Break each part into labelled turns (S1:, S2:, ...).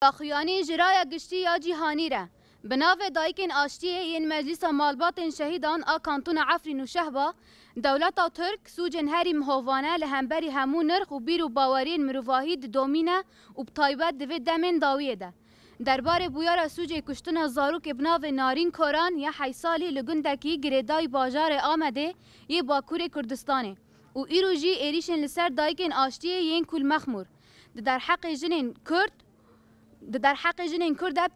S1: داخویانی جرایا گشتی یا جیهانی را بناو دایکین آشتیه این مجلس مالبات شهیدان کانتون عفرین و شهبا دولت ترک سوجن هری مهوانه لهمبری همو نرخ و بیر و باورین مروواهی دومینه و بطایبت دوید دمین داویه ده درباره بویار سوجه کشتن زاروک بناو نارین کوران یا حیسالی لگندکی گریدای باجار آمده یه باکور کردستانه و ایرو جی ایریشن لسر دایکین آشتیه یین کل مخمور در حق جنین کرد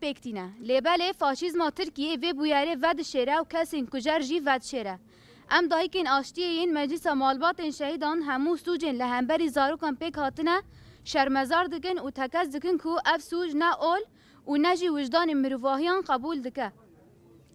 S1: پیکتینه لیبل فاشیزم ترکیه و بویاره ود شیره و کسین کجر جی ود شیره ام دایکین آشتیه این مجلس مالبات شهیدان همو سوجن لهمبری زاروکان پیک هاتنه شرمزار دکن و تکز دکن کو اف سوج نه اول و نجی وجدان مروواهیان قبول دکه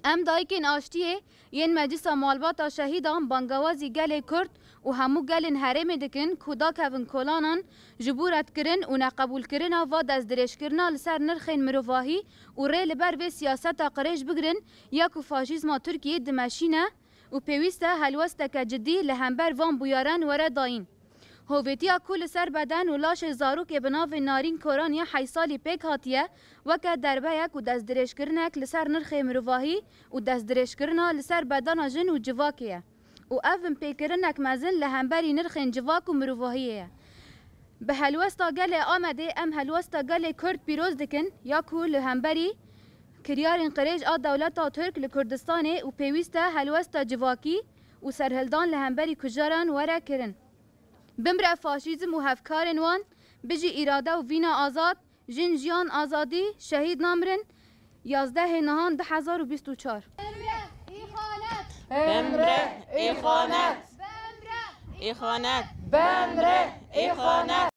S1: ام دایکین آشتیه این مجلس مالبات شهیدان بانگوازی گل کرد و همو گلن هرم دکن کدا کون کلانان جبورت کرن و نقبول کرن و دست درش کرنا لسر نرخین مروواهی و ری لبر و سیاست قریش بگرن یا که فاشیزم ترکیه دمشینه و پیوسته هلوسته که جدی لهمبر وان بویارن وره داین هویتیا کل سر بدن و لاش زاروک بناو نارین کوران یا حیسالی پیک هاتیه وکه دربه یک و دست درش کرنک لسر نرخ مروواهی و دست درش کرنا لسر بدن جن و جواکیه و افن پیکرنک مزن لهمبری نرخ جواک و مروواهیه به هلوستا گل آمده ام هلوستا گل کرد پیروز دکن یا که لهمبری کریارین قریج دولتا ترک لکردستانه و پیوسته هلوستا جواکی و سرهلدان لهمبری کجاران وره کرن بمرأ فاشیزم و هفکارن وان بجی اراده و وینا آزاد جن جیان آزادی شهید نامرن 11 نهان 2024
S2: بمره ایخانت